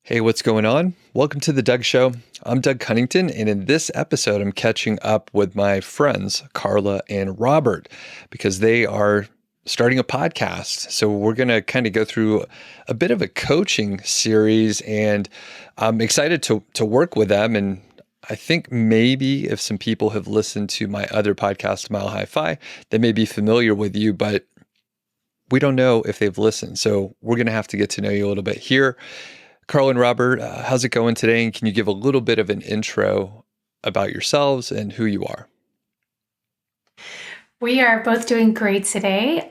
Hey, what's going on? Welcome to the Doug Show. I'm Doug Cunnington, and in this episode, I'm catching up with my friends, Carla and Robert, because they are starting a podcast. So we're going to kind of go through a bit of a coaching series, and I'm excited to work with them. And I think maybe if some people have listened to my other podcast, Mile High Fi, they may be familiar with you, but we don't know if they've listened. So we're going to have to get to know you a little bit here. Carl and Robert, how's it going today? And can you give a little bit of an intro about yourselves and who you are? We are both doing great today.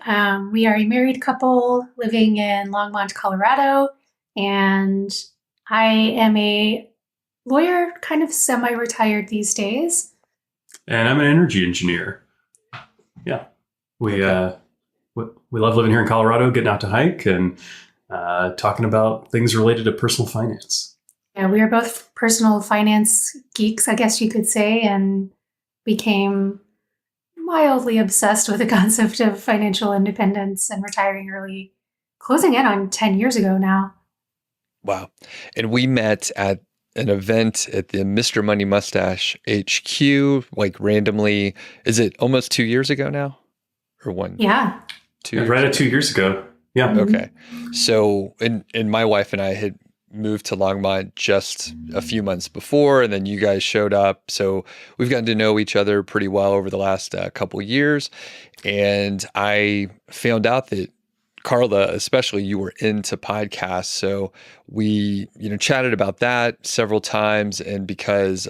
We are a married couple living in Longmont, Colorado, and I am a lawyer, kind of semi-retired these days. And I'm an energy engineer. Yeah, we love living here in Colorado, getting out to hike and talking about things related to personal finance. Yeah, we are both personal finance geeks, I guess you could say, and became mildly obsessed with the concept of financial independence and retiring early, closing in on 10 years ago now. Wow. And we met at an event at the Mr. Money Mustache HQ, like randomly. Is it almost 2 years ago now? Or one? Yeah. Right at 2 years ago. Yeah. Okay. So, and my wife and I had moved to Longmont just a few months before, and then you guys showed up. So we've gotten to know each other pretty well over the last couple of years. And I found out that Carla, especially, you were into podcasts. So we, chatted about that several times. And because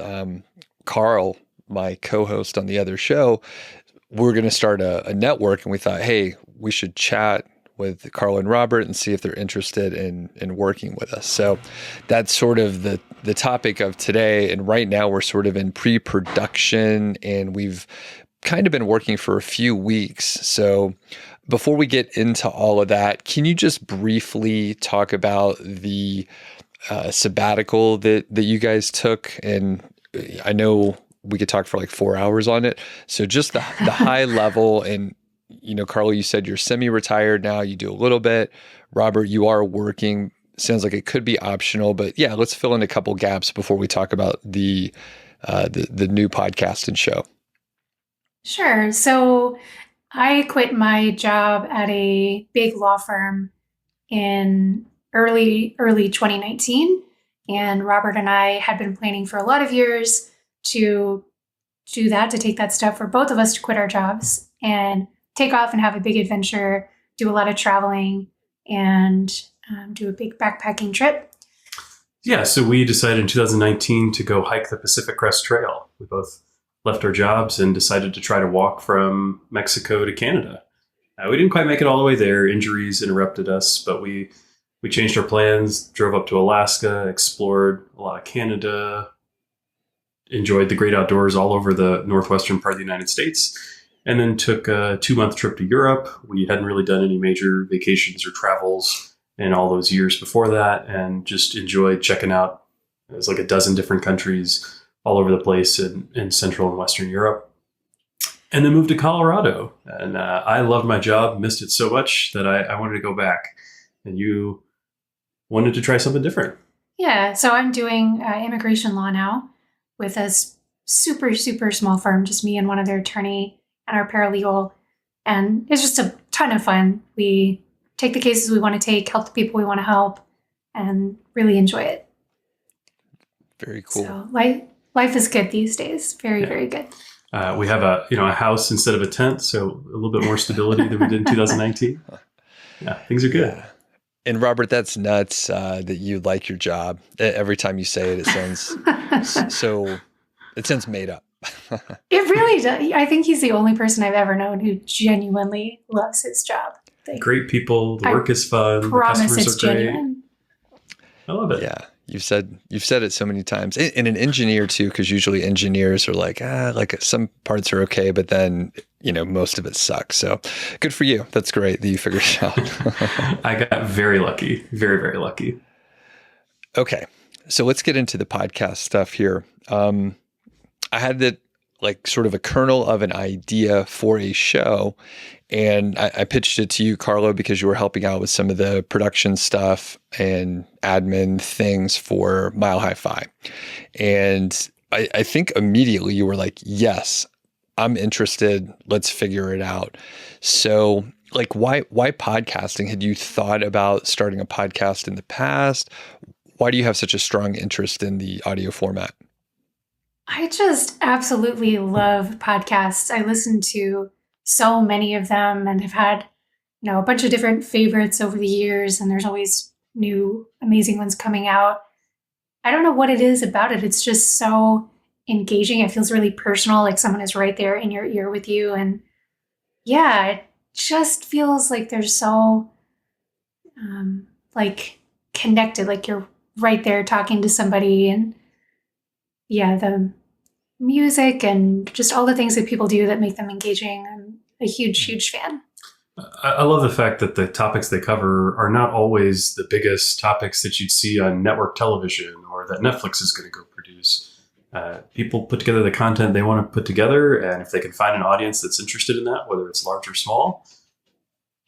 Carl, my co-host on the other show, we're going to start a network, and we thought, hey, we should chat with Carla and Robert and see if they're interested in working with us. So that's sort of the topic of today. And right now we're sort of in pre-production, and we've kind of been working for a few weeks. So before we get into all of that, can you just briefly talk about the sabbatical that you guys took? And I know we could talk for like 4 hours on it. So just the high level. And Carla, you said you're semi-retired now. You do a little bit. Robert, you are working. Sounds like it could be optional, but yeah, let's fill in a couple gaps before we talk about the new podcast and show. Sure. So I quit my job at a big law firm in early 2019, and Robert and I had been planning for a lot of years to do that, to take that step for both of us to quit our jobs and take off and have a big adventure, do a lot of traveling, and do a big backpacking trip. Yeah, so we decided in 2019 to go hike the Pacific Crest Trail. We both left our jobs and decided to try to walk from Mexico to Canada. We didn't quite make it all the way there. Injuries interrupted us, but we changed our plans, drove up to Alaska, explored a lot of Canada, enjoyed the great outdoors all over the northwestern part of the United States, and then took a 2-month trip to Europe. We hadn't really done any major vacations or travels in all those years before that, and just enjoyed checking out. It was like a dozen different countries all over the place in Central and Western Europe. And then moved to Colorado. And I loved my job, missed it so much that I wanted to go back. And you wanted to try something different. Yeah, so I'm doing immigration law now with a super, super small firm, just me and one other attorney and our paralegal. And it's just a ton of fun. We take the cases we want to take, help the people we want to help, and really enjoy it. Very cool. So life is good these days. Very, very good. We have a house instead of a tent, so a little bit more stability than we did in 2019. Yeah, things are good. Yeah. And Robert, that's nuts that you like your job. Every time you say it, it sounds made up. It really does. I think he's the only person I've ever known who genuinely loves his job. Great people. The work is fun. The customers are great. Genuine. I love it. Yeah. You've said it so many times. And an engineer too, because usually engineers are like some parts are okay, but then, most of it sucks. So good for you. That's great that you figured it out. I got very lucky. Very, very lucky. Okay. So let's get into the podcast stuff here. I had that like sort of a kernel of an idea for a show. And I pitched it to you, Carlo, because you were helping out with some of the production stuff and admin things for Mile High Fi. And I think immediately you were like, yes, I'm interested. Let's figure it out. So like, why podcasting? Had you thought about starting a podcast in the past? Why do you have such a strong interest in the audio format? I just absolutely love podcasts. I listen to so many of them and have had, a bunch of different favorites over the years, and there's always new amazing ones coming out. I don't know what it is about it. It's just so engaging. It feels really personal, like someone is right there in your ear with you. And yeah, it just feels like they're so like connected, like you're right there talking to somebody. And yeah, the music and just all the things that people do that make them engaging. I'm a huge fan. I love the fact that the topics they cover are not always the biggest topics that you'd see on network television or that Netflix is going to go produce. People put together the content they want to put together, and if they can find an audience that's interested in that, whether it's large or small,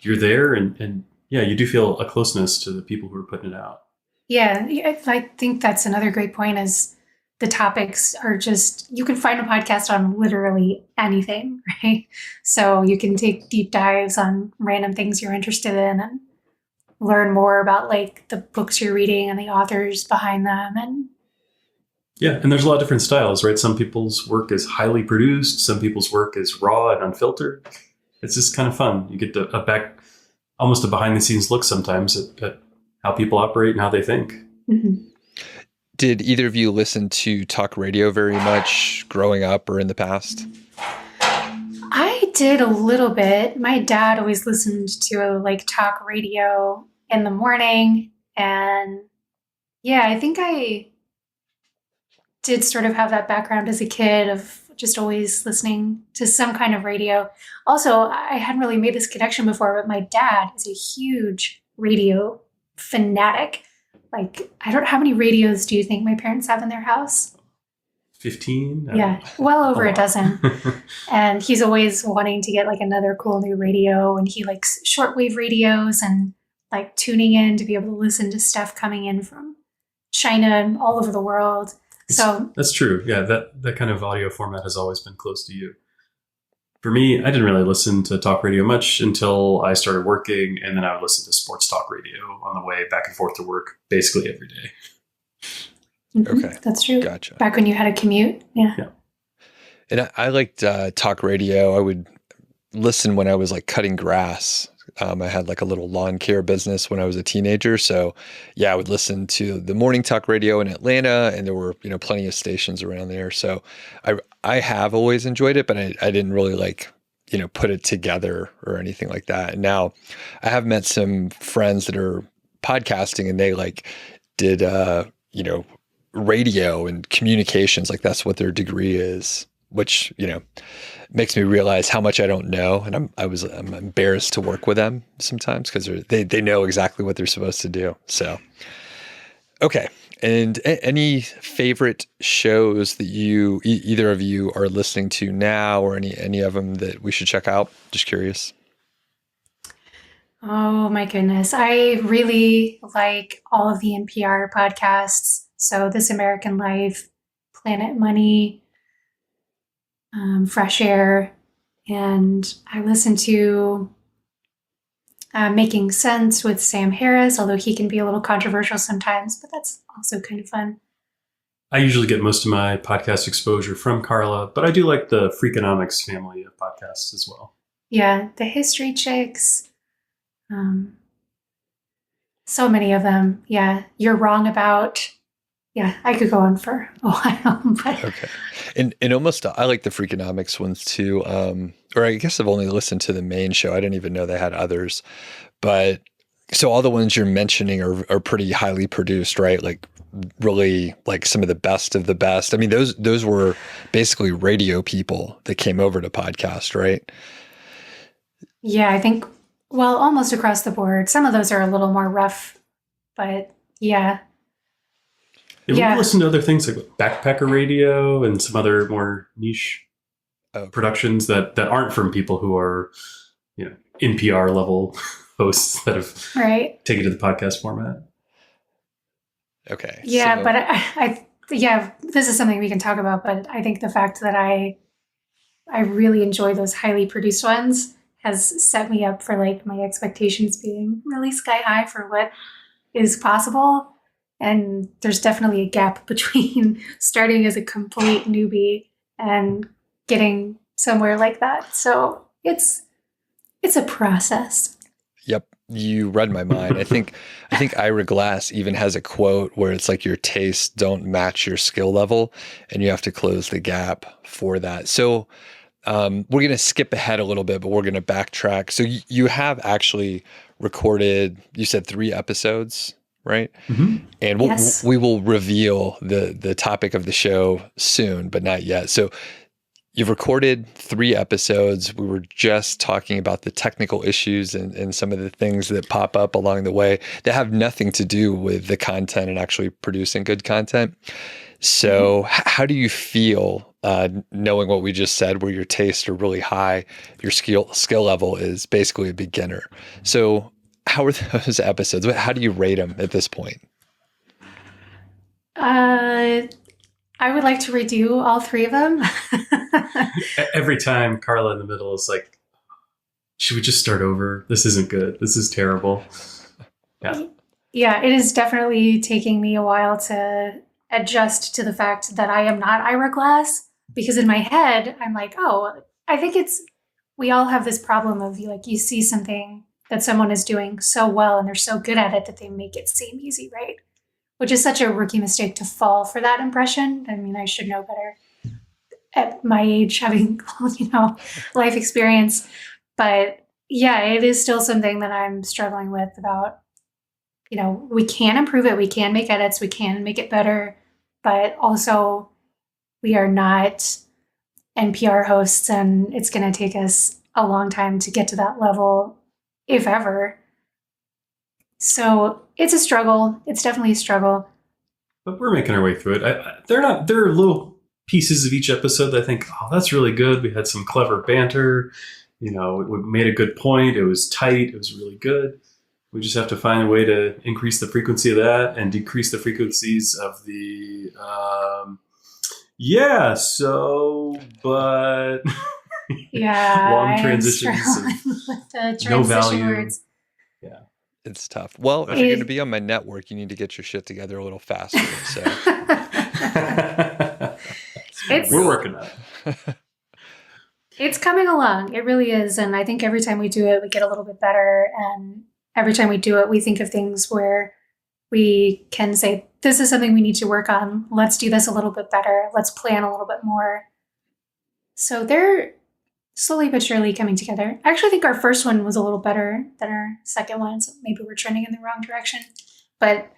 you're there, and yeah, you do feel a closeness to the people who are putting it out. Yeah, I think that's another great point is the topics are just, you can find a podcast on literally anything, right? So you can take deep dives on random things you're interested in and learn more about like the books you're reading and the authors behind them. And yeah, and there's a lot of different styles, right? Some people's work is highly produced. Some people's work is raw and unfiltered. It's just kind of fun. You get almost a behind the scenes look sometimes at how people operate and how they think. Mm-hmm. Did either of you listen to talk radio very much growing up or in the past? I did a little bit. My dad always listened to like talk radio in the morning. And yeah, I think I did sort of have that background as a kid of just always listening to some kind of radio. Also, I hadn't really made this connection before, but my dad is a huge radio fanatic. Like, how many radios do you think my parents have in their house? 15? Yeah, well over a dozen. And he's always wanting to get like another cool new radio, and he likes shortwave radios and like tuning in to be able to listen to stuff coming in from China and all over the world. So that's true. Yeah, that kind of audio format has always been close to you. For me, I didn't really listen to talk radio much until I started working, and then I would listen to sports talk radio on the way back and forth to work basically every day. Mm-hmm, okay. That's true. Gotcha. Back when you had a commute. Yeah. And I liked talk radio. I would listen when I was like cutting grass. I had like a little lawn care business when I was a teenager. So yeah, I would listen to the morning talk radio in Atlanta, and there were, plenty of stations around there. So I have always enjoyed it, but I didn't really like, put it together or anything like that. And now I have met some friends that are podcasting, and they like did, radio and communications, like that's what their degree is, which, makes me realize how much I don't know. And I'm embarrassed to work with them sometimes because they know exactly what they're supposed to do. So, okay. And any favorite shows that either of you are listening to now, or any of them that we should check out? Just curious. Oh my goodness. I really like all of the NPR podcasts. So This American Life, Planet Money, Fresh Air, and I listen to Making Sense with Sam Harris, although he can be a little controversial sometimes, but that's also kind of fun. I usually get most of my podcast exposure from Carla, but I do like the Freakonomics family of podcasts as well. Yeah, the History Chicks. So many of them. Yeah, You're Wrong About. Yeah, I could go on for a while. But. Okay. And almost, I like the Freakonomics ones too. Or I guess I've only listened to the main show. I didn't even know they had others. But so all the ones you're mentioning are pretty highly produced, right? Like really like some of the best of the best. I mean, those were basically radio people that came over to podcast, right? Yeah, I think, well, almost across the board. Some of those are a little more rough, but yeah. Yeah, we listen to other things like backpacker radio and some other more niche Okay. productions that aren't from people who are, NPR level hosts that have taken to the podcast format. Okay. Yeah, so, but this is something we can talk about, but I think the fact that I really enjoy those highly produced ones has set me up for like my expectations being really sky high for what is possible. And there's definitely a gap between starting as a complete newbie and getting somewhere like that. So it's a process. Yep. You read my mind. I think Ira Glass even has a quote where it's like your tastes don't match your skill level and you have to close the gap for that. So we're going to skip ahead a little bit, but we're going to backtrack. So you have actually recorded, you said 3 episodes, right? Mm-hmm. And we will reveal the topic of the show soon, but not yet. So you've recorded 3 episodes. We were just talking about the technical issues and some of the things that pop up along the way that have nothing to do with the content and actually producing good content. So how do you feel knowing what we just said, where your tastes are really high, your skill level is basically a beginner? So how are those episodes? How do you rate them at this point? I would like to redo all 3 of them. Every time Carla in the middle is like, should we just start over? This isn't good. This is terrible. Yeah. Yeah, it is definitely taking me a while to adjust to the fact that I am not Ira Glass, because in my head, I'm like, oh, I think we all have this problem of you see something that someone is doing so well and they're so good at it that they make it seem easy, right? Which is such a rookie mistake to fall for that impression. I mean, I should know better at my age, having, life experience. But yeah, it is still something that I'm struggling with about, we can improve it. We can make edits. We can make it better. But also we are not NPR hosts, and it's going to take us a long time to get to that level, if ever. So it's a struggle. It's definitely a struggle. But we're making our way through it. There are little pieces of each episode that I think, oh, that's really good. We had some clever banter. We made a good point. It was tight. It was really good. We just have to find a way to increase the frequency of that and decrease the frequencies of the, but long transitions with the transition no value. Words. Yeah. It's tough. Well, if you're going to be on my network, you need to get your shit together a little faster. So we're working on it. It's coming along. It really is. And I think every time we do it, we get a little bit better. And every time we do it, we think of things where we can say, this is something we need to work on. Let's do this a little bit better. Let's plan a little bit more. So they're slowly but surely coming together. I actually think our first one was a little better than our second one. So maybe we're trending in the wrong direction. But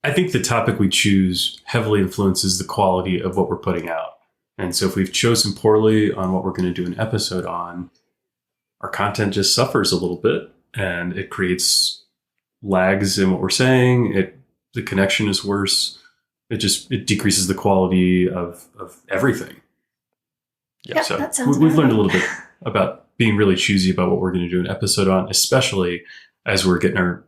I think the topic we choose heavily influences the quality of what we're putting out. And so if we've chosen poorly on what we're going to do an episode on, our content just suffers a little bit and it creates lags in what we're saying. The connection is worse. It decreases the quality of everything. Yeah, so that sounds we've learned a little bit about being really choosy about what we're going to do an episode on, especially as we're getting our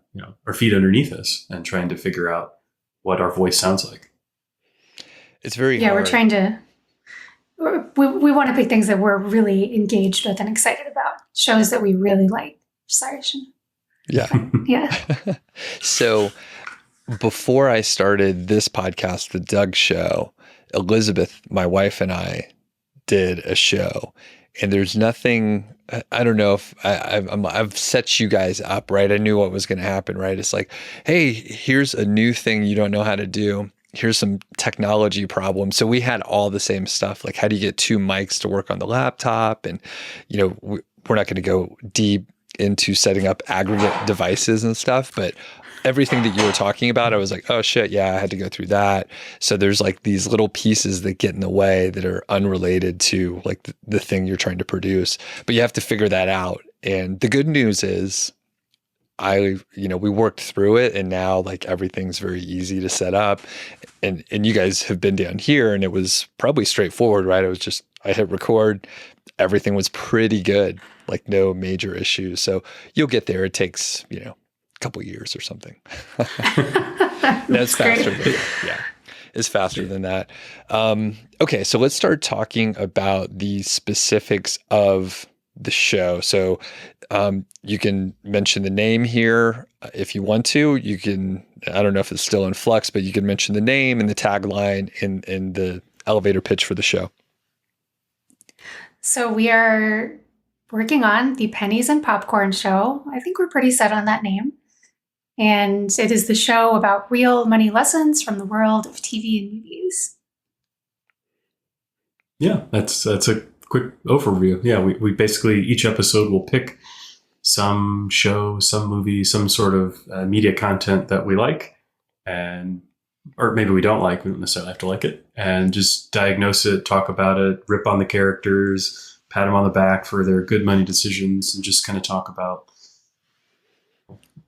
feet underneath us and trying to figure out what our voice sounds like. It's very hard. We're trying to. We want to pick things that we're really engaged with and excited about. Shows that we really like. Sorry, yeah. Yeah. So before I started this podcast, the Doug.Show, Elizabeth, my wife, and I did a show, and there's nothing. I don't know if I've set you guys up, right? I knew what was going to happen, right? It's like, hey, here's a new thing you don't know how to do. Here's some technology problems. So we had all the same stuff. Like, how do you get 2 mics to work on the laptop? And, we're not going to go deep into setting up aggregate devices and stuff, but everything that you were talking about, I was like, oh shit, yeah, I had to go through that. So there's like these little pieces that get in the way that are unrelated to like the thing you're trying to produce, but you have to figure that out. And the good news is we worked through it, and now like everything's very easy to set up. And you guys have been down here, and it was probably straightforward, right? It was just, I hit record, everything was pretty good, like no major issues. So you'll get there. It takes, a couple years or something. That's faster. It's faster than that. Okay, so let's start talking about the specifics of the show. So you can mention the name here if you want to. You can, I don't know if it's still in flux, but you can mention the name and the tagline in the elevator pitch for the show. So we are working on the Pennies and Popcorn Show. I think we're pretty set on that name. And it is the show about real money lessons from the world of TV and movies. Yeah, that's a quick overview. Yeah, we basically, each episode will pick some show, some movie, some sort of media content that we like, or maybe we don't like. We don't necessarily have to like it, and just diagnose it, talk about it, rip on the characters, pat them on the back for their good money decisions, and just kind of talk about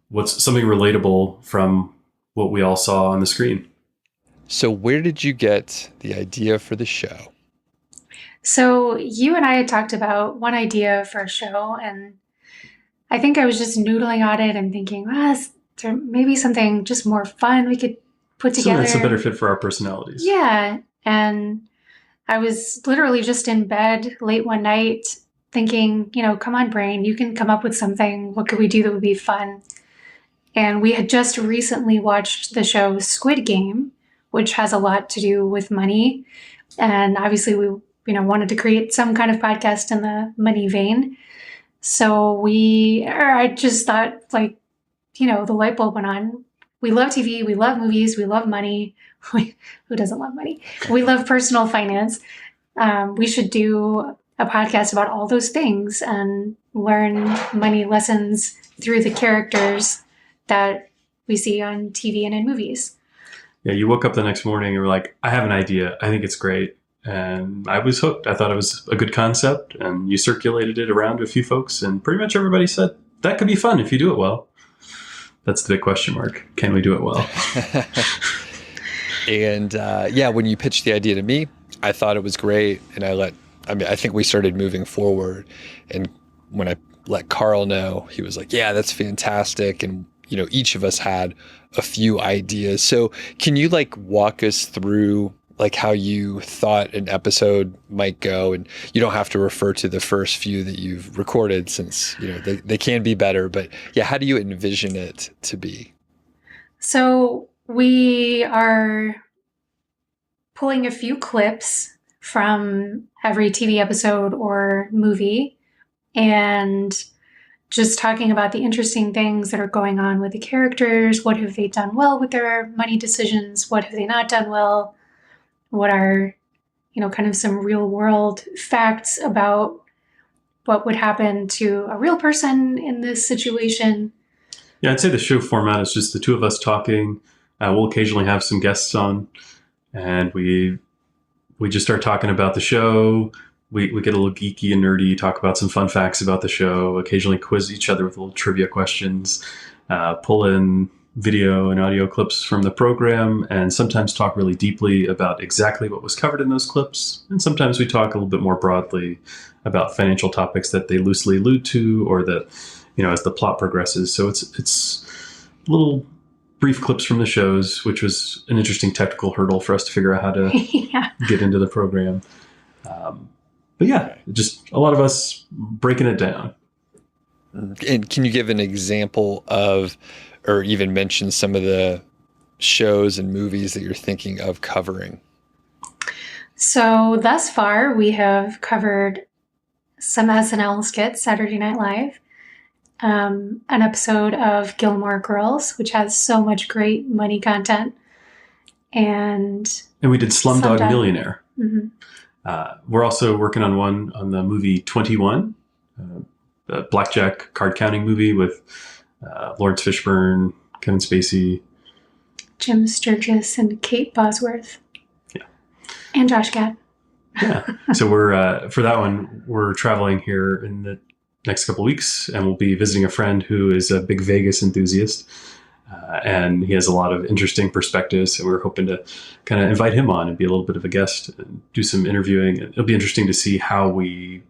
what's something relatable from what we all saw on the screen. So where did you get the idea for the show? So you and I had talked about one idea for a show, and I think I was just noodling on it and thinking, is there maybe something just more fun we could put together? That's a better fit for our personalities. Yeah. And I was literally just in bed late one night thinking, come on, brain, you can come up with something. What could we do that would be fun? And we had just recently watched the show Squid Game, which has a lot to do with money. And obviously we, wanted to create some kind of podcast in the money vein. So I just thought the light bulb went on. We love TV, we love movies, we love money. Who doesn't love money? We love personal finance. We should do a podcast about all those things and learn money lessons through the characters that we see on TV and in movies. Yeah, you woke up the next morning and were like, I have an idea. I think it's great. And I was hooked. I thought it was a good concept. And you circulated it around to a few folks. And pretty much everybody said, that could be fun if you do it well. That's the big question mark. Can we do it well? And when you pitched the idea to me, I thought it was great. And I think we started moving forward. And when I let Carl know, he was like, yeah, that's fantastic. And each of us had a few ideas. So can you walk us through how you thought an episode might go? And you don't have to refer to the first few that you've recorded, since they can be better, but how do you envision it to be? So we are pulling a few clips from every TV episode or movie and just talking about the interesting things that are going on with the characters. What have they done well with their money decisions? What have they not done well? What are, kind of some real world facts about what would happen to a real person in this situation? Yeah, I'd say the show format is just the two of us talking. We'll occasionally have some guests on, and we just start talking about the show. We get a little geeky and nerdy, talk about some fun facts about the show, occasionally quiz each other with little trivia questions, pull in video and audio clips from the program, and sometimes talk really deeply about exactly what was covered in those clips. And sometimes we talk a little bit more broadly about financial topics that they loosely allude to, or that, as the plot progresses. So it's little brief clips from the shows, which was an interesting technical hurdle for us to figure out how to get into the program. But just a lot of us breaking it down. And can you give an example of, or even mention some of the shows and movies that you're thinking of covering? So thus far, we have covered some SNL skits, Saturday Night Live, an episode of Gilmore Girls, which has so much great money content, and we did Slumdog Millionaire. Mm-hmm. We're also working on one on the movie 21, the blackjack card counting movie with Lawrence Fishburne, Kevin Spacey, Jim Sturgis, and Kate Bosworth. Yeah. And Josh Gad. Yeah. So we're for that one, we're traveling here in the next couple of weeks, and we'll be visiting a friend who is a big Vegas enthusiast. And he has a lot of interesting perspectives, and we're hoping to kind of invite him on and be a little bit of a guest and do some interviewing. It'll be interesting to see how we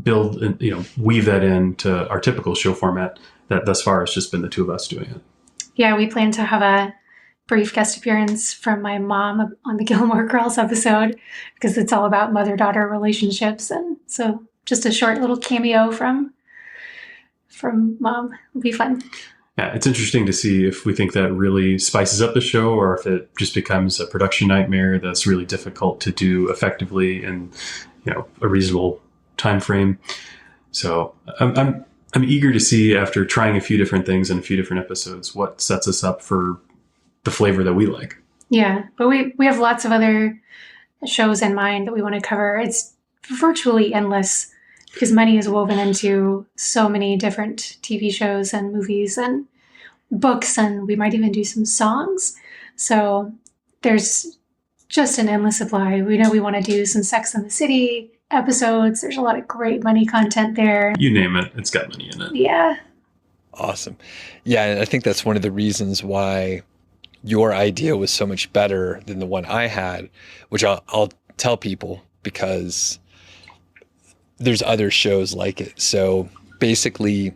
build and weave that into our typical show format that thus far has just been the two of us doing it. Yeah, we plan to have a brief guest appearance from my mom on the Gilmore Girls episode, because it's all about mother-daughter relationships, and so just a short little cameo from mom will be fun. Yeah, it's interesting to see if we think that really spices up the show, or if it just becomes a production nightmare that's really difficult to do effectively in a reasonable time frame. So I'm eager to see, after trying a few different things in a few different episodes, what sets us up for the flavor that we like. Yeah, but we have lots of other shows in mind that we want to cover. It's virtually endless because money is woven into so many different TV shows and movies and books, and we might even do some songs. So there's just an endless supply. We know we want to do some Sex and the City episodes. There's a lot of great money content there. You name it, it's got money in it. Yeah. Awesome. Yeah, and I think that's one of the reasons why your idea was so much better than the one I had, which I'll tell people, because there's other shows like it. So basically,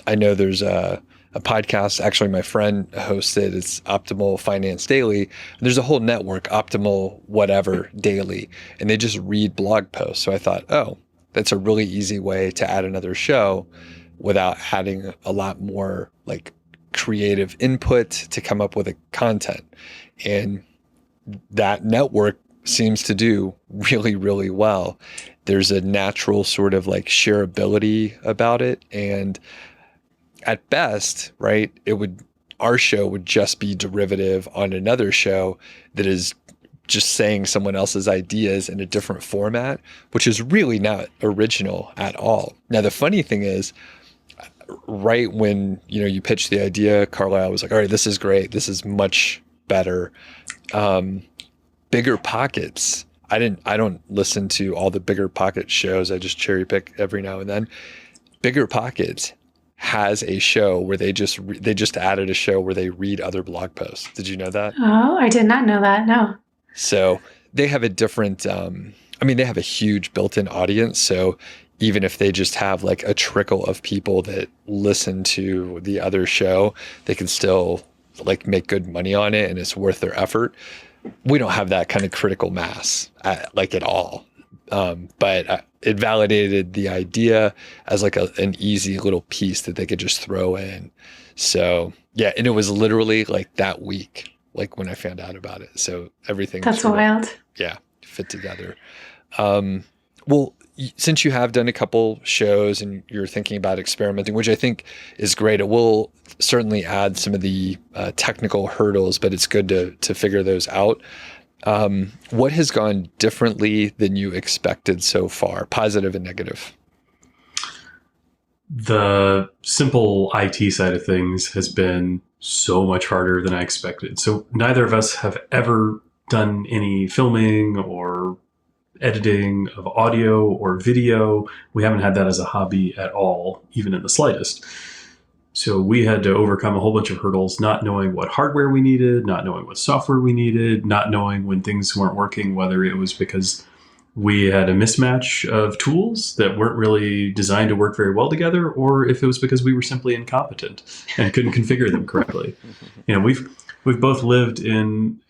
I know there's a podcast, actually my friend hosts it, it's Optimal Finance Daily. There's a whole network, Optimal Whatever Daily, and they just read blog posts. So I thought, oh, that's a really easy way to add another show without adding a lot more like creative input to come up with a content. And that network seems to do really, really well. There's a natural sort of like shareability about it. And at best, right, our show would just be derivative on another show that is just saying someone else's ideas in a different format, which is really not original at all. Now, the funny thing is, right when you pitched the idea, Carla, I was like, all right, this is great. This is much better. Bigger Pockets. I don't listen to all the Bigger Pocket shows. I just cherry pick every now and then. Bigger Pockets has a show where they just added a show where they read other blog posts. Did you know that? Oh, I did not know that. No. So they have a different, they have a huge built-in audience. So even if they just have like a trickle of people that listen to the other show, they can still like make good money on it and it's worth their effort. We don't have that kind of critical mass at all. But it validated the idea as like an easy little piece that they could just throw in. So yeah, and it was literally like that week, like when I found out about it. So everything. That's wild. Fit together. Well, since you have done a couple shows and you're thinking about experimenting, which I think is great, it will certainly add some of the technical hurdles, but it's good to figure those out. What has gone differently than you expected so far, positive and negative? The simple IT side of things has been so much harder than I expected. So neither of us have ever done any filming or editing of audio or video. We haven't had that as a hobby at all, even in the slightest. So we had to overcome a whole bunch of hurdles, not knowing what hardware we needed, not knowing what software we needed, not knowing when things weren't working, whether it was because we had a mismatch of tools that weren't really designed to work very well together, or if it was because we were simply incompetent and couldn't configure them correctly. We've both lived in,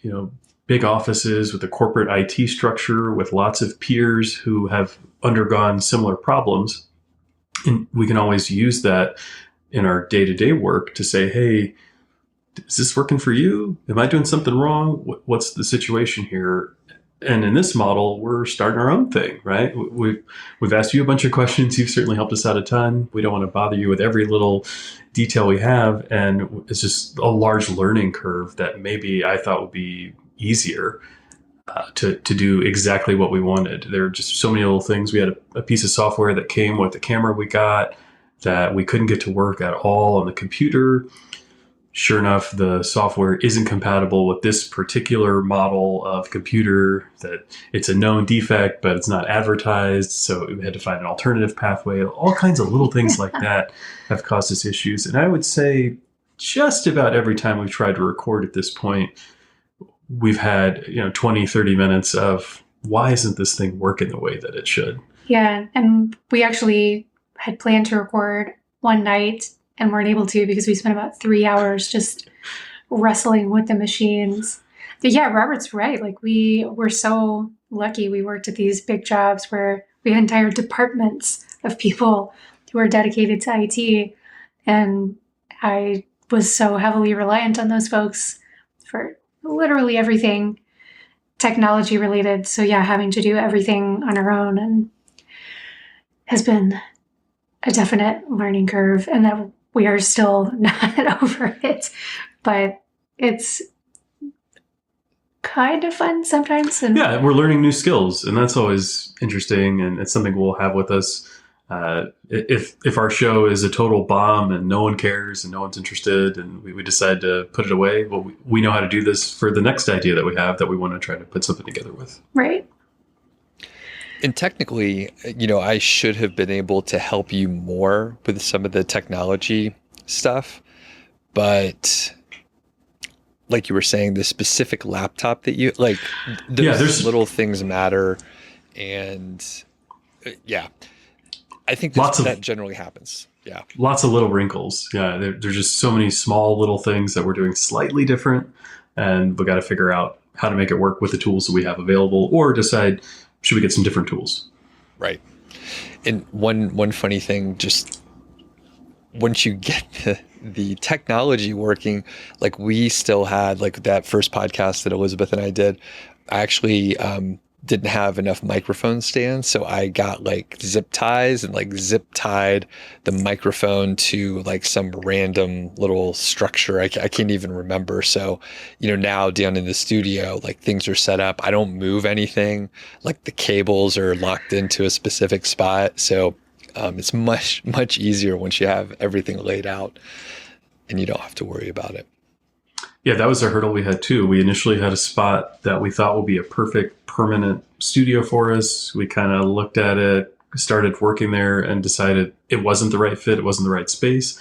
big offices with a corporate IT structure with lots of peers who have undergone similar problems. And we can always use that in our day-to-day work to say, hey, is this working for you? Am I doing something wrong? What's the situation here? And in this model, we're starting our own thing, right? We've asked you a bunch of questions. You've certainly helped us out a ton. We don't want to bother you with every little detail we have. And it's just a large learning curve that maybe I thought would be easier to do exactly what we wanted. There are just so many little things. We had a piece of software that came with the camera we got that we couldn't get to work at all on the computer. sure enough, the software isn't compatible with this particular model of computer, that it's a known defect, but it's not advertised. So we had to find an alternative pathway. All kinds of little things like that have caused us issues. And I would say just about every time we've tried to record at this point, we've had 20, 30 minutes of, why isn't this thing working the way that it should? Yeah, and we actually had planned to record one night and weren't able to because we spent about 3 hours just wrestling with the machines. But yeah, Robert's right. Like, we were so lucky. We worked at these big jobs where we had entire departments of people who are dedicated to IT. And I was so heavily reliant on those folks for literally everything technology related. So yeah, having to do everything on our own and has been a definite learning curve, and that we are still not over it, but it's kind of fun sometimes. And yeah, we're learning new skills, and that's always interesting, and it's something we'll have with us. If our show is a total bomb and no one cares and no one's interested and we decide to put it away, well, we know how to do this for the next idea that we have that we want to try to put something together with. Right. And technically, I should have been able to help you more with some of the technology stuff. But like you were saying, the specific laptop that you like, those little things matter. And yeah, I think that generally happens. Yeah. Lots of little wrinkles. Yeah. There's just so many small little things that we're doing slightly different. And we got to figure out how to make it work with the tools that we have available, or decide, should we get some different tools? Right. And one funny thing, just once you get the technology working, like we still had like that first podcast that Elizabeth and I did, I actually didn't have enough microphone stands. So I got like zip ties and like zip tied the microphone to like some random little structure. I can't even remember. So, now down in the studio, like things are set up. I don't move anything. Like the cables are locked into a specific spot. So it's much, much easier once you have everything laid out and you don't have to worry about it. Yeah, that was a hurdle we had too. We initially had a spot that we thought would be a perfect permanent studio for us. We kind of looked at it, started working there, and decided it wasn't the right fit. It wasn't the right space.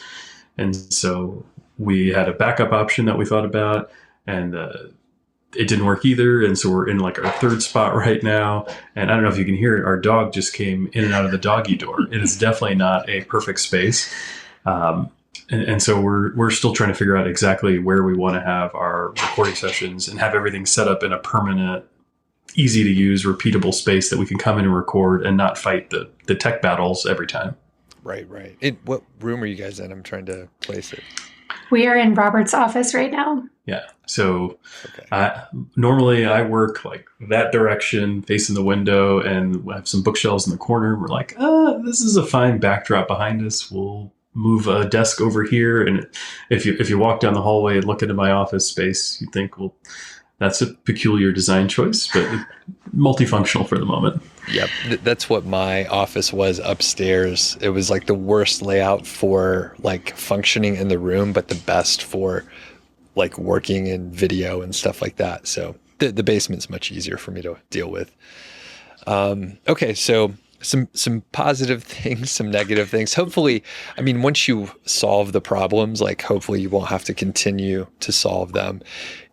And so we had a backup option that we thought about, and it didn't work either. And so we're in like our third spot right now. And I don't know if you can hear it. Our dog just came in and out of the doggy door. It is definitely not a perfect space. And so we're still trying to figure out exactly where we want to have our recording sessions and have everything set up in a permanent, easy to use, repeatable space that we can come in and record and not fight the tech battles every time. Right. What room are you guys in? I'm trying to place it. We are in Robert's office right now. Yeah. So normally I work like that direction, facing the window, and we have some bookshelves in the corner. We're like, this is a fine backdrop behind us. We'll move a desk over here. And if you walk down the hallway and look into my office space, you'd think, well, that's a peculiar design choice, but multifunctional for the moment. Yep. That's what my office was upstairs. It was like the worst layout for like functioning in the room, but the best for like working in video and stuff like that. So the basement's much easier for me to deal with. Okay. So some positive things, some negative things. Hopefully, I mean, once you solve the problems, like hopefully you won't have to continue to solve them.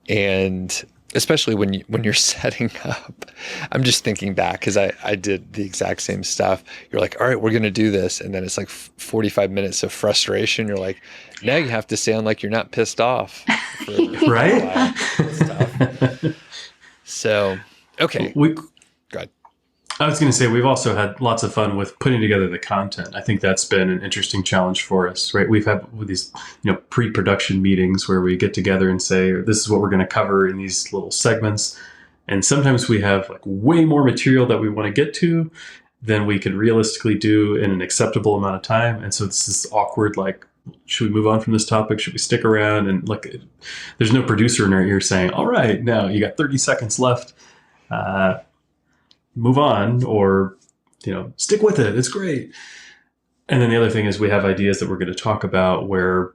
And especially when you're setting up, I'm just thinking back because I did the exact same stuff. You're like, all right, we're going to do this. And then it's like 45 minutes of frustration. You're like, now you have to sound like you're not pissed off. Right? Stuff. So, okay. Go ahead. I was going to say, we've also had lots of fun with putting together the content. I think that's been an interesting challenge for us, right? We've had these, pre-production meetings where we get together and say, this is what we're going to cover in these little segments. And sometimes we have like way more material that we want to get to than we could realistically do in an acceptable amount of time. And so it's this awkward, like, should we move on from this topic? Should we stick around? And like, there's no producer in our ear saying, all right, now you got 30 seconds left. Move on, or stick with it, it's great. And then the other thing is we have ideas that we're going to talk about where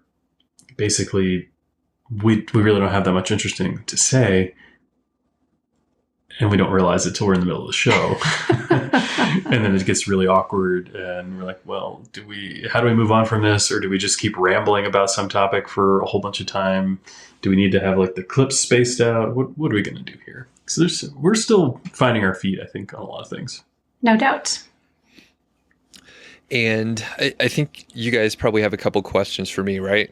basically we really don't have that much interesting to say. And we don't realize it till we're in the middle of the show. And then it gets really awkward. And we're like, well, how do we move on from this? Or do we just keep rambling about some topic for a whole bunch of time? Do we need to have like the clips spaced out? What are we going to do here? So we're still finding our feet, I think, on a lot of things. No doubt. And I think you guys probably have a couple questions for me, right?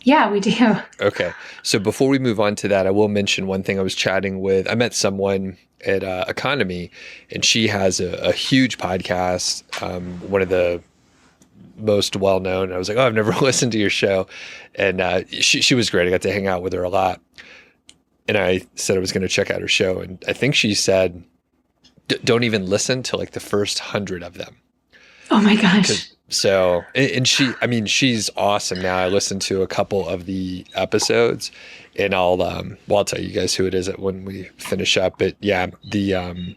Yeah, we do. Okay. So before we move on to that, I will mention one thing. I met someone at Economy, and she has a huge podcast, one of the most well-known. I was like, oh, I've never listened to your show. And she was great. I got to hang out with her a lot. And I said I was going to check out her show. And I think she said, don't even listen to like the first 100 of them. Oh my gosh. So, and she's awesome now. I listened to a couple of the episodes, and I'll tell you guys who it is when we finish up. But yeah, the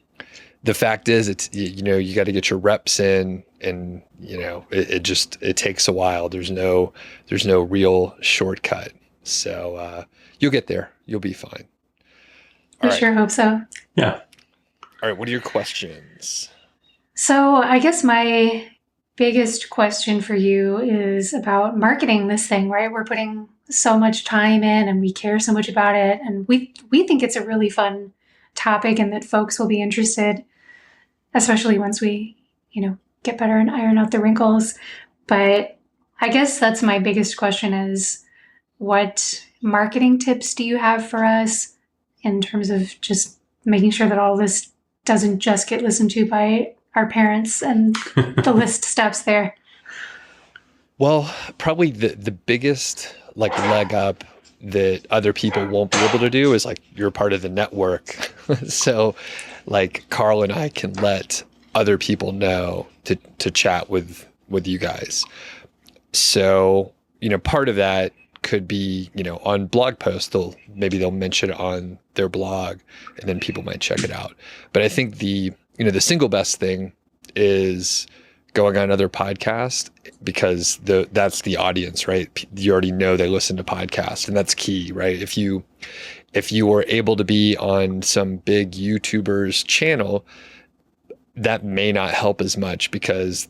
fact is, it's, you got to get your reps in, and it takes a while. There's no real shortcut. So you'll get there. You'll be fine. I sure hope so. Yeah. All right. What are your questions? So I guess my biggest question for you is about marketing this thing, right? We're putting so much time in and we care so much about it. And we think it's a really fun topic and that folks will be interested, especially once we, get better and iron out the wrinkles. But I guess that's my biggest question is, what marketing tips do you have for us in terms of just making sure that all this doesn't just get listened to by our parents and the list stops there? Well, probably the biggest leg up that other people won't be able to do is you're part of the network. So Carl and I can let other people know to chat with you guys. So, part of that could be, on blog posts, they'll mention it on their blog, and then people might check it out. But I think the single best thing is going on other podcasts, because that's the audience, right? You already know they listen to podcasts, and that's key, right? If you were able to be on some big YouTuber's channel, that may not help as much because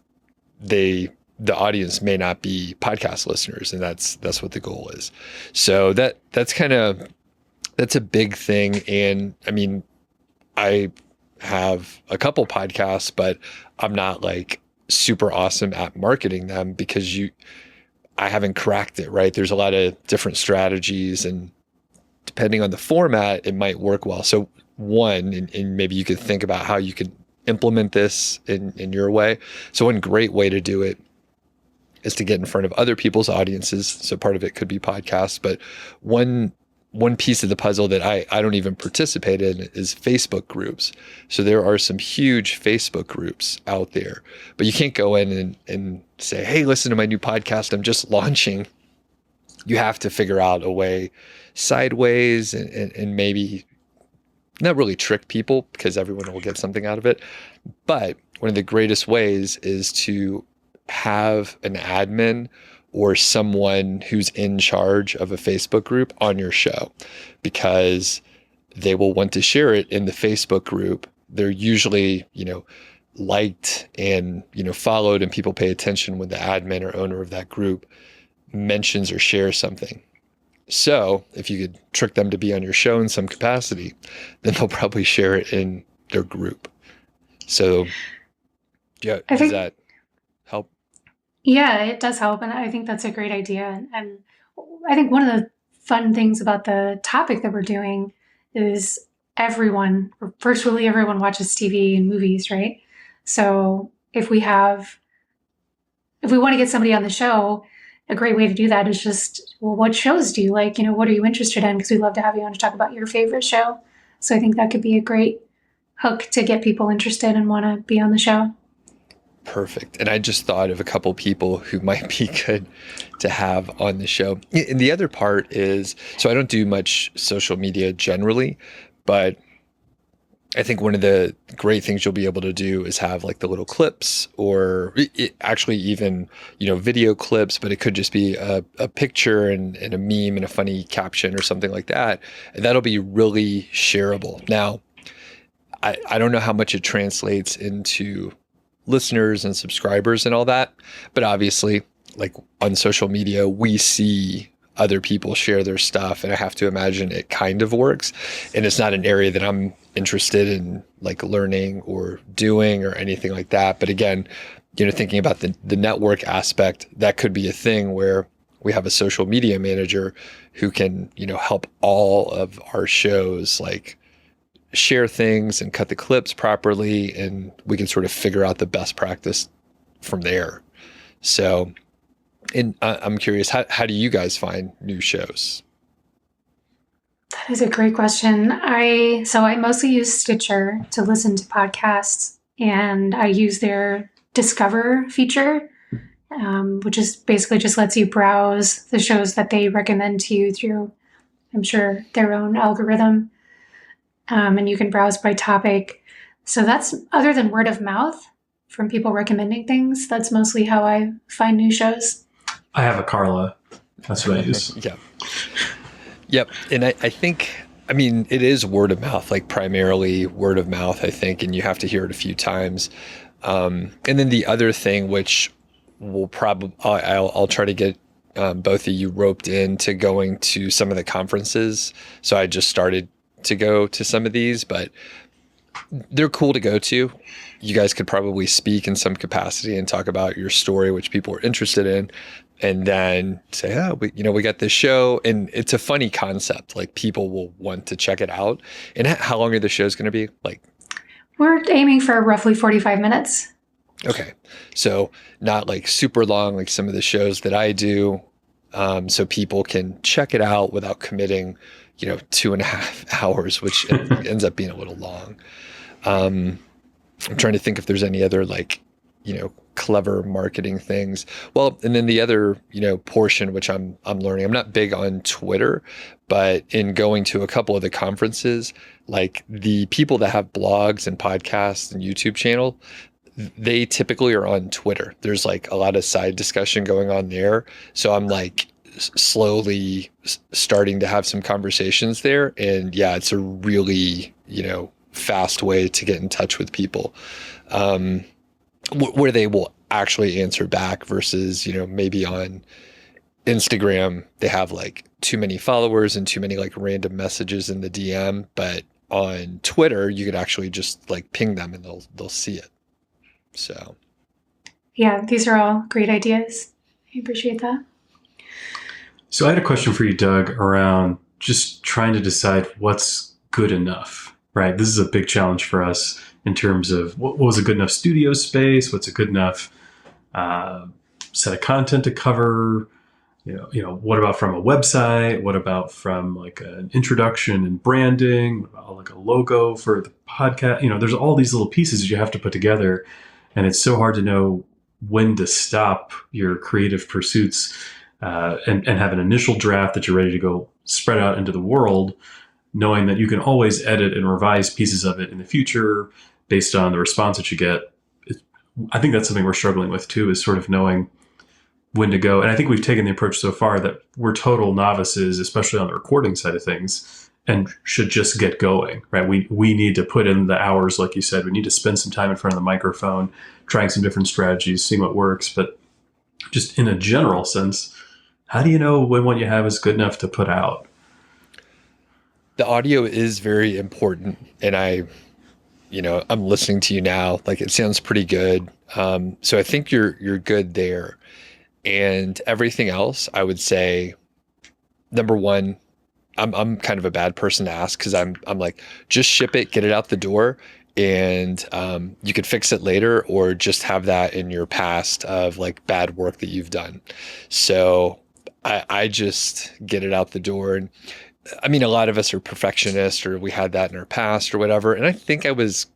the audience may not be podcast listeners, and that's what the goal is. So that's a big thing. And I mean, I have a couple podcasts, but I'm not super awesome at marketing them because I haven't cracked it, right? There's a lot of different strategies, and depending on the format, it might work well. So and maybe you could think about how you could implement this in your way. So one great way to do it is to get in front of other people's audiences. So part of it could be podcasts, but one piece of the puzzle that I don't even participate in is Facebook groups. So there are some huge Facebook groups out there, but you can't go in and say, hey, listen to my new podcast I'm just launching. You have to figure out a way sideways and maybe not really trick people, because everyone will get something out of it. But one of the greatest ways is to have an admin or someone who's in charge of a Facebook group on your show, because they will want to share it in the Facebook group. They're usually, liked and, followed, and people pay attention when the admin or owner of that group mentions or shares something. So if you could trick them to be on your show in some capacity, then they'll probably share it in their group. So yeah, does that help? Yeah, it does help. And I think that's a great idea. And I think one of the fun things about the topic that we're doing is virtually everyone watches TV and movies, right? So if we want to get somebody on the show, a great way to do that is just, well, what shows do you like? What are you interested in? Because we'd love to have you on to talk about your favorite show. So I think that could be a great hook to get people interested and want to be on the show. Perfect. And I just thought of a couple people who might be good to have on the show. And the other part is, so I don't do much social media generally, but I think one of the great things you'll be able to do is have like the little clips, or actually even, video clips, but it could just be a picture and a meme and a funny caption or something like that. And that'll be really shareable. Now, I don't know how much it translates into listeners and subscribers and all that, but obviously, like on social media, we see other people share their stuff, and I have to imagine it kind of works. And it's not an area that I'm interested in like learning or doing or anything like that. But again, thinking about the network aspect, that could be a thing where we have a social media manager who can, help all of our shows like share things and cut the clips properly, and we can sort of figure out the best practice from there. So, and I'm curious, how do you guys find new shows? That is a great question. I mostly use Stitcher to listen to podcasts, and I use their Discover feature, which is basically just lets you browse the shows that they recommend to you through, I'm sure, their own algorithm. And you can browse by topic. So that's, other than word of mouth from people recommending things, that's mostly how I find new shows. I have a Carla. That's what I use. Yeah. Yep. And I think, it is word of mouth, like primarily word of mouth, I think, and you have to hear it a few times. And then the other thing, which will probably, I'll try to get both of you roped into going to some of the conferences. So I just started to go to some of these, but they're cool to go to. You guys could probably speak in some capacity and talk about your story, which people are interested in, and then say, we got this show, and it's a funny concept. Like people will want to check it out. And how long are the shows going to be? Like, we're aiming for roughly 45 minutes. Okay. So not like super long, like some of the shows that I do. So people can check it out without committing, 2.5 hours, which ends up being a little long. I'm trying to think if there's any other clever marketing things. Well, and then the other, portion, which I'm learning, I'm not big on Twitter, but in going to a couple of the conferences, like the people that have blogs and podcasts and YouTube channel, they typically are on Twitter. There's like a lot of side discussion going on there. So I'm like slowly starting to have some conversations there. And yeah, it's a really, fast way to get in touch with people, where they will actually answer back versus, maybe on Instagram, they have like too many followers and too many like random messages in the DM. But on Twitter, you could actually just like ping them and they'll see it. So, yeah, these are all great ideas. I appreciate that. So I had a question for you, Doug, around just trying to decide what's good enough, right? This is a big challenge for us in terms of what was a good enough studio space, what's a good enough set of content to cover, what about from a website? What about from like an introduction and branding? What about like a logo for the podcast? There's all these little pieces that you have to put together, and it's so hard to know when to stop your creative pursuits and have an initial draft that you're ready to go spread out into the world, knowing that you can always edit and revise pieces of it in the future based on the response that you get. I think that's something we're struggling with too, is sort of knowing when to go. And I think we've taken the approach so far that we're total novices, especially on the recording side of things, and should just get going, right? We need to put in the hours, like you said. We need to spend some time in front of the microphone, trying some different strategies, seeing what works. But just in a general sense, how do you know when what you have is good enough to put out? The audio is very important, and I'm listening to you now. Like it sounds pretty good. So I think you're good there. And everything else, I would say, number one, I'm kind of a bad person to ask, because I'm like, just ship it, get it out the door, and you could fix it later, or just have that in your past of like bad work that you've done. So I just get it out the door. And a lot of us are perfectionists, or we had that in our past or whatever. And I think I was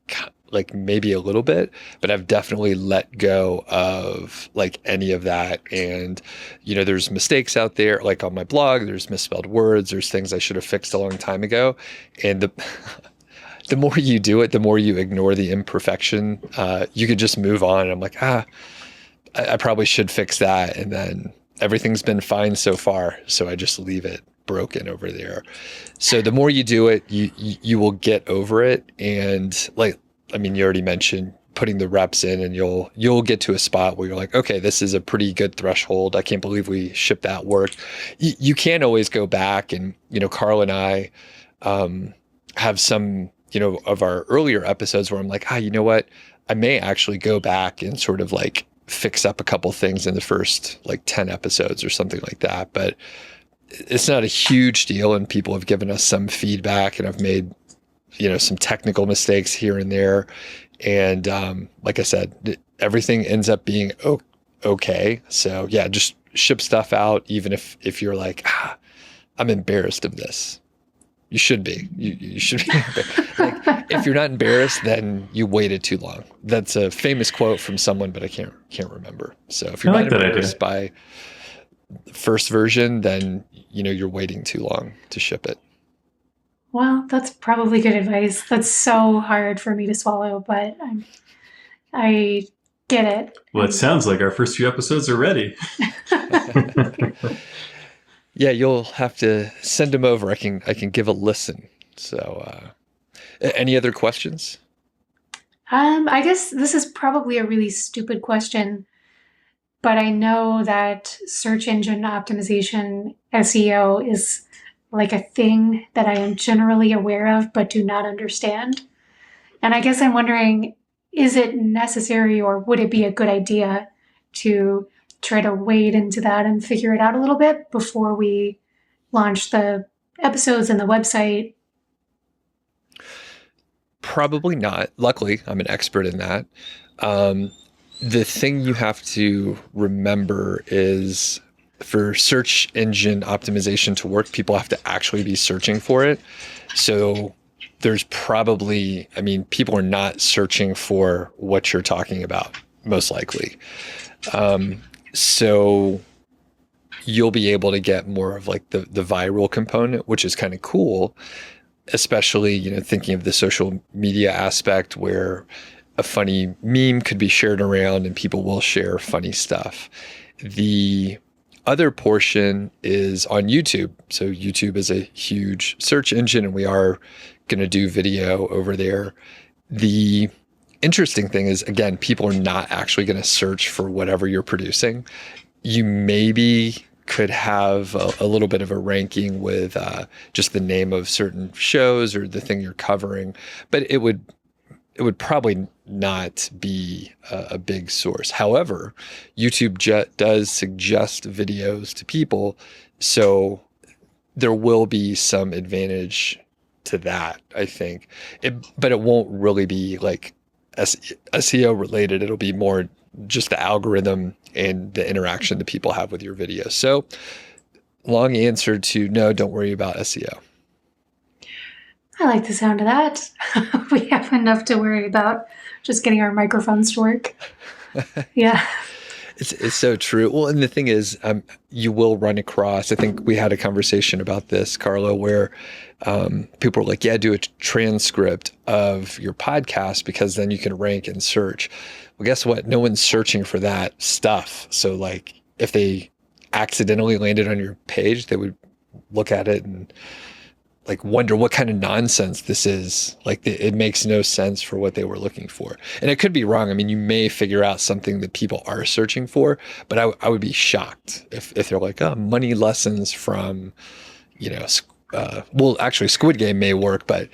like maybe a little bit, but I've definitely let go of like any of that. And, there's mistakes out there, like on my blog, there's misspelled words, there's things I should have fixed a long time ago. And the more you do it, the more you ignore the imperfection. You could just move on. I'm like, I probably should fix that. And then everything's been fine so far. So I just leave it broken over there. So the more you do it, you will get over it. And like, I mean, you already mentioned putting the reps in, and you'll get to a spot where you're like, okay, this is a pretty good threshold. I can't believe we shipped that work. You can't always go back. And, Carl and I have some, of our earlier episodes where I'm like, you know what? I may actually go back and sort of like fix up a couple things in the first like 10 episodes or something like that. But it's not a huge deal. And people have given us some feedback, and I've made, some technical mistakes here and there. And like I said, everything ends up being okay. So yeah, just ship stuff out. Even if you're like, I'm embarrassed of this. You should be. You should be. Like, if you're not embarrassed, then you waited too long. That's a famous quote from someone, but I can't remember. So if you're not embarrassed by the first version, then you're waiting too long to ship it. Well, that's probably good advice. That's so hard for me to swallow, but I get it. Well, it sounds like our first few episodes are ready. Yeah, you'll have to send them over. I can give a listen. So, any other questions? I guess this is probably a really stupid question, but I know that search engine optimization, SEO, is like a thing that I am generally aware of, but do not understand. And I guess I'm wondering, is it necessary, or would it be a good idea to try to wade into that and figure it out a little bit before we launch the episodes and the website? Probably not. Luckily, I'm an expert in that. The thing you have to remember is, for search engine optimization to work, people have to actually be searching for it. So there's probably, people are not searching for what you're talking about, most likely. So you'll be able to get more of like the viral component, which is kind of cool, especially, thinking of the social media aspect where a funny meme could be shared around and people will share funny stuff. The other portion is on YouTube. So YouTube is a huge search engine, and we are going to do video over there. The interesting thing is, again, people are not actually going to search for whatever you're producing. You maybe could have a little bit of a ranking with just the name of certain shows or the thing you're covering, but it would probably not be a big source. However, YouTube does suggest videos to people, so there will be some advantage to that, I think. But it won't really be like SEO related. It'll be more just the algorithm and the interaction that people have with your videos. So, long answer to no, don't worry about SEO. I like the sound of that. We have enough to worry about just getting our microphones to work. Yeah. It's so true. Well, and the thing is, you will run across, I think we had a conversation about this, Carla, where people were like, yeah, do a transcript of your podcast because then you can rank and search. Well, guess what? No one's searching for that stuff. So like if they accidentally landed on your page, they would look at it and like wonder what kind of nonsense this is. Like it makes no sense for what they were looking for. And it could be wrong. I mean, you may figure out something that people are searching for, but I would be shocked if they're like, oh, money lessons from, well, actually Squid Game may work, but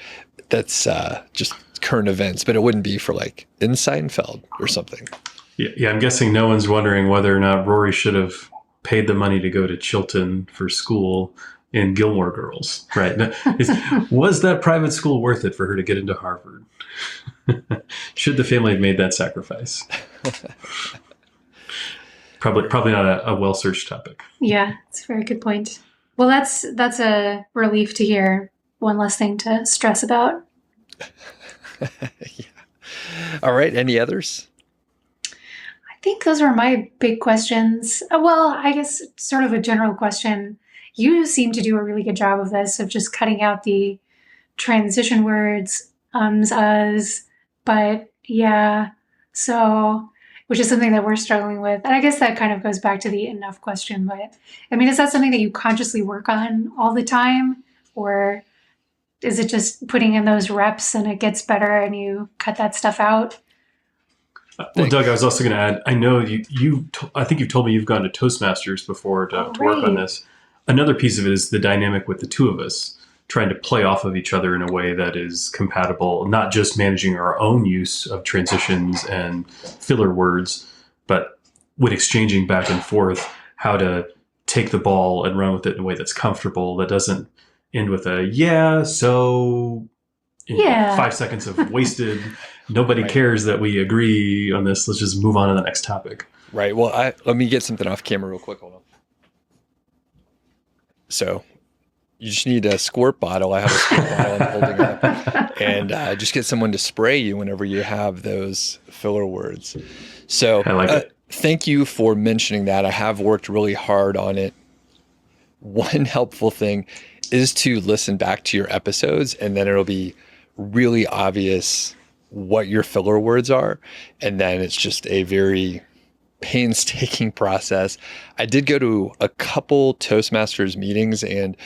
that's just current events, but it wouldn't be for like in Seinfeld or something. Yeah, I'm guessing no one's wondering whether or not Rory should have paid the money to go to Chilton for school in Gilmore Girls, right? Was that private school worth it for her to get into Harvard? Should the family have made that sacrifice? Probably not a well-searched topic. Yeah, it's a very good point. Well, that's a relief to hear. One less thing to stress about. Yeah. All right. Any others? I think those are my big questions. Well, I guess sort of a general question. You seem to do a really good job of this, of just cutting out the transition words us, but yeah, so, which is something that we're struggling with. And I guess that kind of goes back to the enough question, but I mean, is that something that you consciously work on all the time? Or is it just putting in those reps and it gets better and you cut that stuff out? Well, Doug, I was also going to add, I know I think you've told me you've gone to Toastmasters before to work on this. Another piece of it is the dynamic with the two of us, trying to play off of each other in a way that is compatible, not just managing our own use of transitions and filler words, but when exchanging back and forth, how to take the ball and run with it in a way that's comfortable, that doesn't end with a, yeah, so 5 seconds of wasted. Nobody cares that we agree on this. Let's just move on to the next topic. Right. Well, let me get something off camera real quick. Hold on. So you just need a squirt bottle. I have a squirt bottle I'm holding up. And just get someone to spray you whenever you have those filler words. So I like it. Thank you for mentioning that. I have worked really hard on it. One helpful thing is to listen back to your episodes, and then it'll be really obvious what your filler words are. And then it's just a very painstaking process. I did go to a couple Toastmasters meetings, and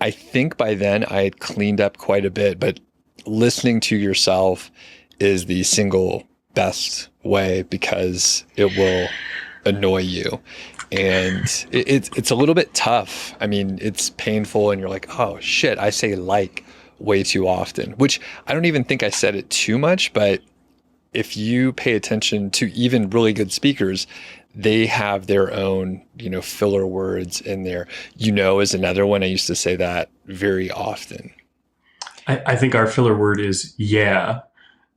I think by then I had cleaned up quite a bit, but listening to yourself is the single best way because it will annoy you. And it's a little bit tough. I mean, it's painful and you're like, oh shit, I say like way too often, which I don't even think I said it too much, but if you pay attention to even really good speakers, they have their own, filler words in there. Is another one. I used to say that very often. I think our filler word is yeah.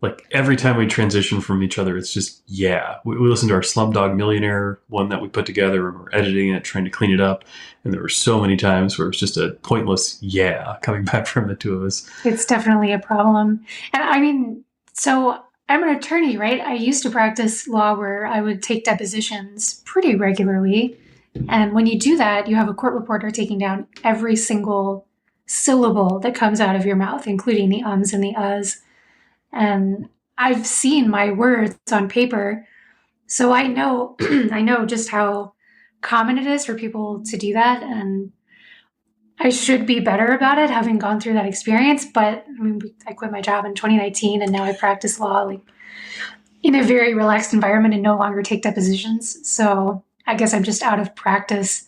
Like every time we transition from each other, it's just yeah. We listened to our Slumdog Millionaire one that we put together and we're editing it, trying to clean it up. And there were so many times where it was just a pointless yeah coming back from the two of us. It's definitely a problem. And I mean, so I'm an attorney, right? I used to practice law where I would take depositions pretty regularly. And when you do that, you have a court reporter taking down every single syllable that comes out of your mouth, including the ums and the uhs. And I've seen my words on paper, so I know I know just how common it is for people to do that, and I should be better about it, having gone through that experience. But I mean, I quit my job in 2019, and now I practice law in a very relaxed environment and no longer take depositions. So I guess I'm just out of practice.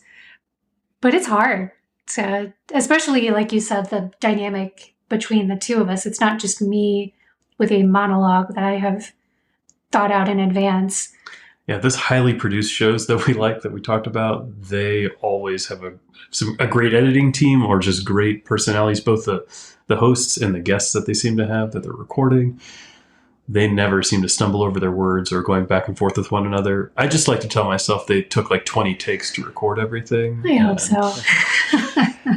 But it's hard to, especially like you said, the dynamic between the two of us. It's not just me with a monologue that I have thought out in advance. Yeah, those highly produced shows that we like, that we talked about, they always have a great editing team or just great personalities, both the hosts and the guests that they seem to have that they're recording. They never seem to stumble over their words or going back and forth with one another. I just like to tell myself they took like 20 takes to record everything. I hope so.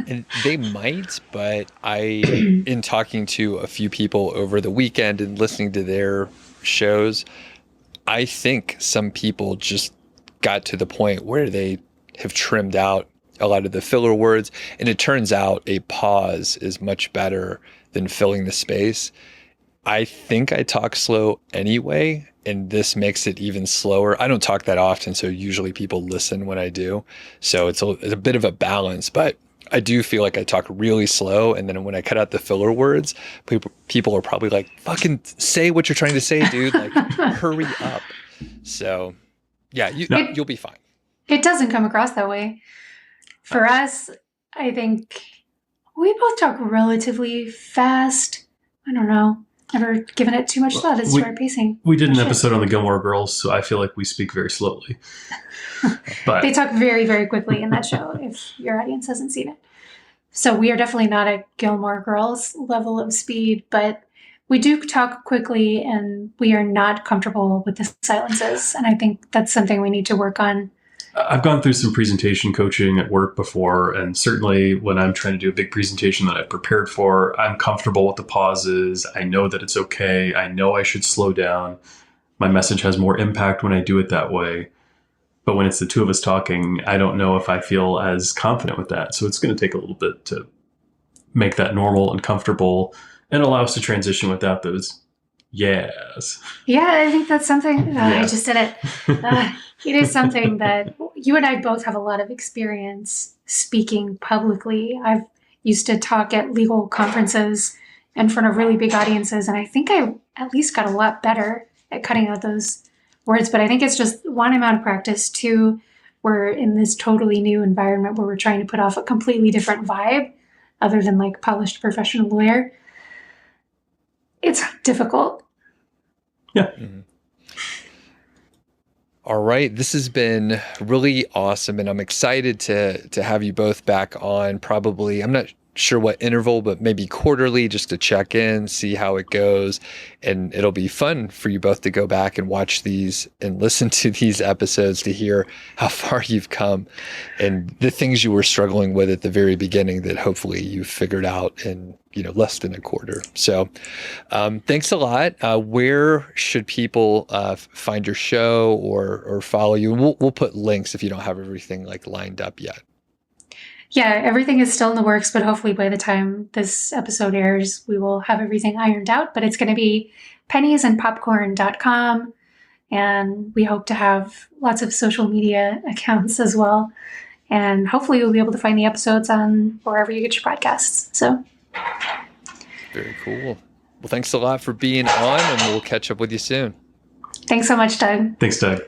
And they might, but in talking to a few people over the weekend and listening to their shows, I think some people just got to the point where they have trimmed out a lot of the filler words. And it turns out a pause is much better than filling the space. I think I talk slow anyway, and this makes it even slower. I don't talk that often, so usually people listen when I do. So it's a bit of a balance, but I do feel like I talk really slow, and then when I cut out the filler words, people are probably like, fucking say what you're trying to say, dude. Like, hurry up. So, yeah, you'll be fine. It doesn't come across that way. For us, I think we both talk relatively fast. I don't know. Never given it too much thought as to our pacing. We did an episode on the Gilmore Girls, so I feel like we speak very slowly. But they talk very, very quickly in that show, if your audience hasn't seen it. So we are definitely not at Gilmore Girls level of speed, but we do talk quickly and we are not comfortable with the silences. And I think that's something we need to work on. I've gone through some presentation coaching at work before, and certainly when I'm trying to do a big presentation that I've prepared for, I'm comfortable with the pauses. I know that it's okay. I know I should slow down. My message has more impact when I do it that way. But when it's the two of us talking, I don't know if I feel as confident with that. So it's going to take a little bit to make that normal and comfortable And allow us to transition without those yes. Yeah, I think that's something. I Yeah. just did it. It is something that you and I both have a lot of experience speaking publicly. I've used to talk at legal conferences in front of really big audiences, and I think I at least got a lot better at cutting out those words. But I think it's just one, amount of practice. Two, we're in this totally new environment where we're trying to put off a completely different vibe other than like polished professional lawyer. It's difficult. Yeah. Mhm. All right. This has been really awesome, and I'm excited to have you both back on. Probably, I'm not sure what interval, but maybe quarterly, just to check in, see how it goes. And it'll be fun for you both to go back and watch these and listen to these episodes to hear how far you've come and the things you were struggling with at the very beginning that hopefully you figured out in, less than a quarter. So thanks a lot. Where should people find your show or follow you? We'll put links if you don't have everything like lined up yet. Yeah, everything is still in the works, but hopefully by the time this episode airs, we will have everything ironed out. But it's going to be penniesandpopcorn.com. And we hope to have lots of social media accounts as well. And hopefully you'll be able to find the episodes on wherever you get your podcasts. So very cool. Well, thanks a lot for being on, and we'll catch up with you soon. Thanks so much, Doug. Thanks, Doug.